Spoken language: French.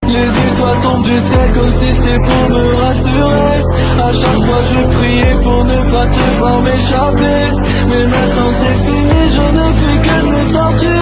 Les étoiles tombent du ciel comme si c'était pour me rassurer. À chaque fois je priais pour ne pas te voir m'échapper. Mais maintenant c'est fini, je ne fais que me torturer.